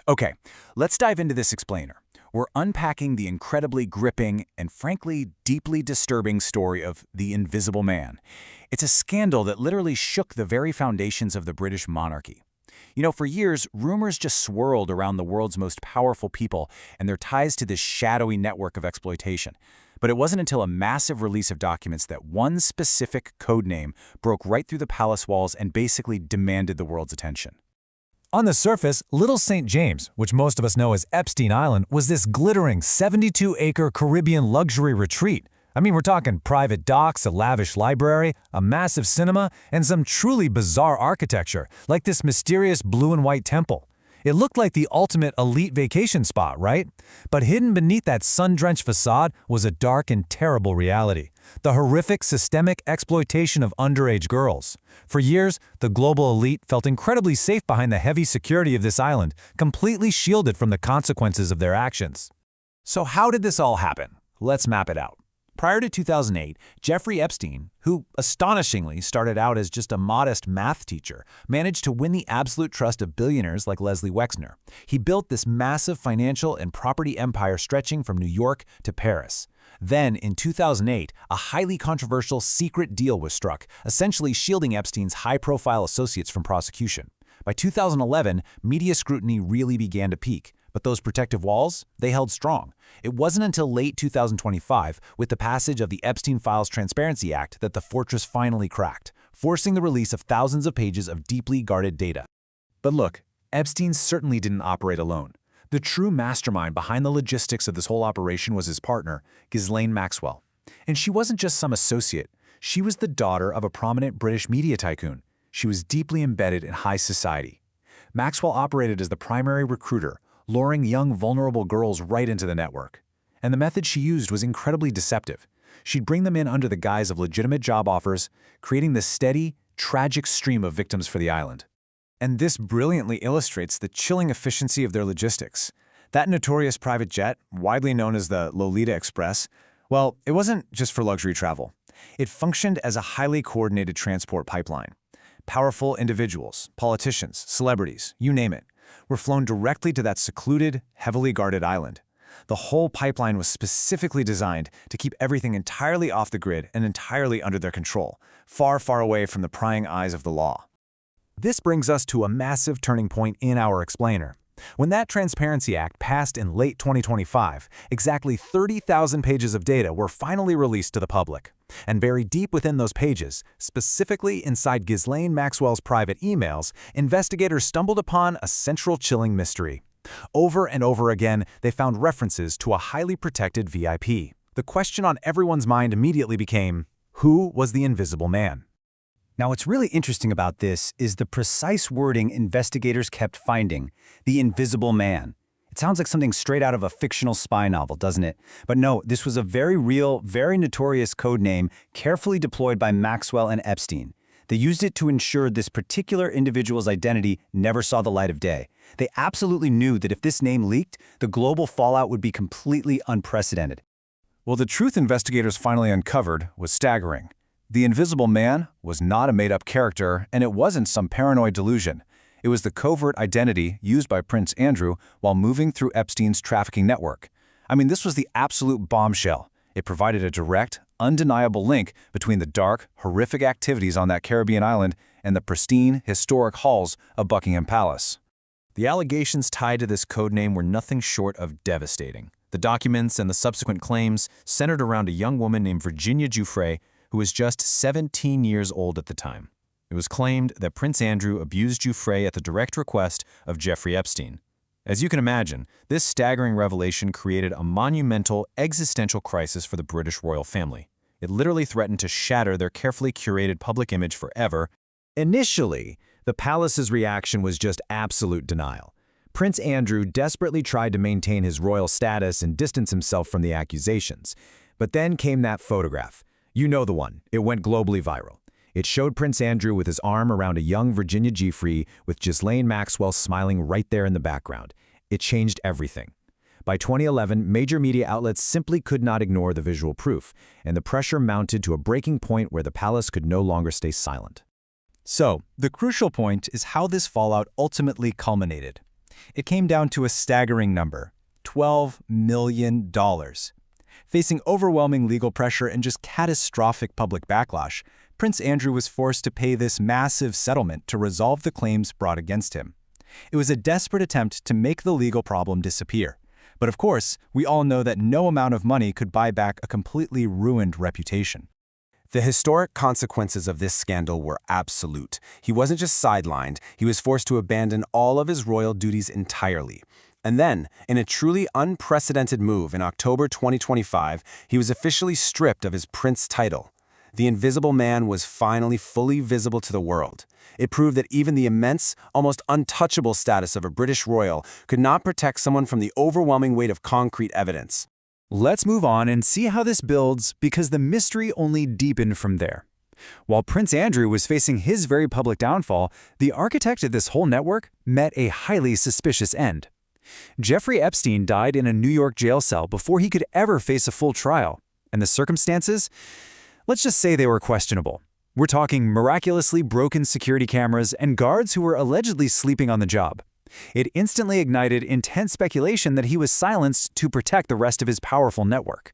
Okay, let's dive into this explainer. We're unpacking the incredibly gripping and frankly deeply disturbing story of the Invisible Man. It's a scandal that literally shook the very foundations of the British monarchy. For years, rumors just swirled around the world's most powerful people and their ties to this shadowy network of exploitation. But it wasn't until a massive release of documents that one specific code name broke right through the palace walls and basically demanded the world's attention. On the surface, Little St. James, which most of us know as Epstein Island, was this glittering 72-acre Caribbean luxury retreat. I mean, we're talking private docks, a lavish library, a massive cinema, and some truly bizarre architecture, like this mysterious blue and white temple. It looked like the ultimate elite vacation spot, right? But hidden beneath that sun-drenched facade was a dark and terrible reality: the horrific systemic exploitation of underage girls. For years, the global elite felt incredibly safe behind the heavy security of this island, completely shielded from the consequences of their actions. So how did this all happen? Let's map it out. Prior to 2008, Jeffrey Epstein, who astonishingly started out as just a modest math teacher, managed to win the absolute trust of billionaires like Leslie Wexner. He built this massive financial and property empire stretching from New York to Paris. Then, in 2008, a highly controversial secret deal was struck, essentially shielding Epstein's high-profile associates from prosecution. By 2011, media scrutiny really began to peak. But those protective walls, they held strong. It wasn't until late 2025, with the passage of the Epstein Files Transparency Act, that the fortress finally cracked, forcing the release of thousands of pages of deeply guarded data. But look, Epstein certainly didn't operate alone. The true mastermind behind the logistics of this whole operation was his partner, Ghislaine Maxwell. And she wasn't just some associate. She was the daughter of a prominent British media tycoon. She was deeply embedded in high society. Maxwell operated as the primary recruiter, luring young, vulnerable girls right into the network. And the method she used was incredibly deceptive. She'd bring them in under the guise of legitimate job offers, creating this steady, tragic stream of victims for the island. And this brilliantly illustrates the chilling efficiency of their logistics. That notorious private jet, widely known as the Lolita Express, well, it wasn't just for luxury travel. It functioned as a highly coordinated transport pipeline. Powerful individuals, politicians, celebrities, you name it, were flown directly to that secluded, heavily guarded island. The whole pipeline was specifically designed to keep everything entirely off the grid and entirely under their control, far, far away from the prying eyes of the law. This brings us to a massive turning point in our explainer. When that Transparency Act passed in late 2025, exactly 30,000 pages of data were finally released to the public. And buried deep within those pages, specifically inside Ghislaine Maxwell's private emails, investigators stumbled upon a central chilling mystery. Over and over again, they found references to a highly protected VIP. The question on everyone's mind immediately became, who was the Invisible Man? Now, what's really interesting about this is the precise wording investigators kept finding: the Invisible Man. It sounds like something straight out of a fictional spy novel, doesn't it? But no, this was a very real, very notorious code name carefully deployed by Maxwell and Epstein. They used it to ensure this particular individual's identity never saw the light of day. They absolutely knew that if this name leaked, the global fallout would be completely unprecedented. Well, the truth investigators finally uncovered was staggering. The Invisible Man was not a made-up character, and it wasn't some paranoid delusion. It was the covert identity used by Prince Andrew while moving through Epstein's trafficking network. I mean, this was the absolute bombshell. It provided a direct, undeniable link between the dark, horrific activities on that Caribbean island and the pristine, historic halls of Buckingham Palace. The allegations tied to this codename were nothing short of devastating. The documents and the subsequent claims centered around a young woman named Virginia Giuffre, who was just 17 years old at the time. It was claimed that Prince Andrew abused Giuffre at the direct request of Jeffrey Epstein. As you can imagine, this staggering revelation created a monumental, existential crisis for the British royal family. It literally threatened to shatter their carefully curated public image forever. Initially, the palace's reaction was just absolute denial. Prince Andrew desperately tried to maintain his royal status and distance himself from the accusations. But then came that photograph. You know the one. It went globally viral. It showed Prince Andrew with his arm around a young Virginia Giuffre with Ghislaine Maxwell smiling right there in the background. It changed everything. By 2011, major media outlets simply could not ignore the visual proof, and the pressure mounted to a breaking point where the palace could no longer stay silent. So, the crucial point is how this fallout ultimately culminated. It came down to a staggering number: $12 million. Facing overwhelming legal pressure and just catastrophic public backlash, Prince Andrew was forced to pay this massive settlement to resolve the claims brought against him. It was a desperate attempt to make the legal problem disappear. But of course, we all know that no amount of money could buy back a completely ruined reputation. The historic consequences of this scandal were absolute. He wasn't just sidelined, he was forced to abandon all of his royal duties entirely. And then, in a truly unprecedented move in October 2025, he was officially stripped of his prince title. The Invisible Man was finally fully visible to the world. It proved that even the immense, almost untouchable status of a British royal could not protect someone from the overwhelming weight of concrete evidence. Let's move on and see how this builds, because the mystery only deepened from there. While Prince Andrew was facing his very public downfall, the architect of this whole network met a highly suspicious end. Jeffrey Epstein died in a New York jail cell before he could ever face a full trial. And the circumstances? Let's just say they were questionable. We're talking miraculously broken security cameras and guards who were allegedly sleeping on the job. It instantly ignited intense speculation that he was silenced to protect the rest of his powerful network.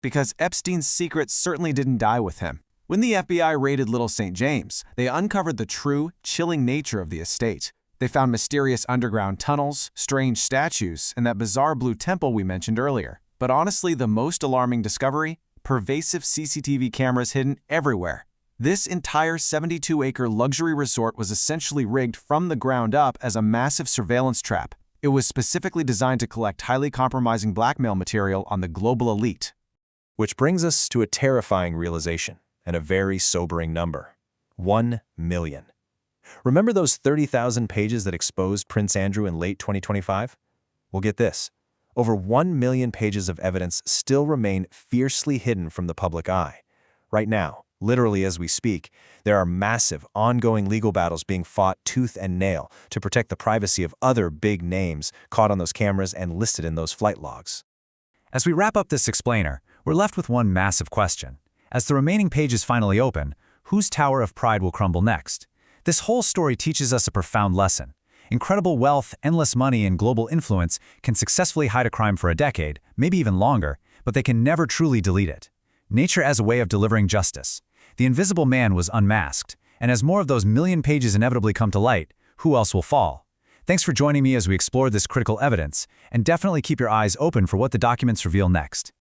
Because Epstein's secrets certainly didn't die with him. When the FBI raided Little St. James, they uncovered the true, chilling nature of the estate. They found mysterious underground tunnels, strange statues, and that bizarre blue temple we mentioned earlier. But honestly, the most alarming discovery? Pervasive CCTV cameras hidden everywhere. This entire 72-acre luxury resort was essentially rigged from the ground up as a massive surveillance trap. It was specifically designed to collect highly compromising blackmail material on the global elite. Which brings us to a terrifying realization, and a very sobering number: 1 million. Remember those 30,000 pages that exposed Prince Andrew in late 2025? Well, get this. Over 1 million pages of evidence still remain fiercely hidden from the public eye. Right now, literally as we speak, there are massive, ongoing legal battles being fought tooth and nail to protect the privacy of other big names caught on those cameras and listed in those flight logs. As we wrap up this explainer, we're left with one massive question. As the remaining pages finally open, whose tower of pride will crumble next? This whole story teaches us a profound lesson. Incredible wealth, endless money, and global influence can successfully hide a crime for a decade, maybe even longer, but they can never truly delete it. Nature as a way of delivering justice. The Invisible Man was unmasked, and as more of those million pages inevitably come to light, who else will fall? Thanks for joining me as we explore this critical evidence, and definitely keep your eyes open for what the documents reveal next.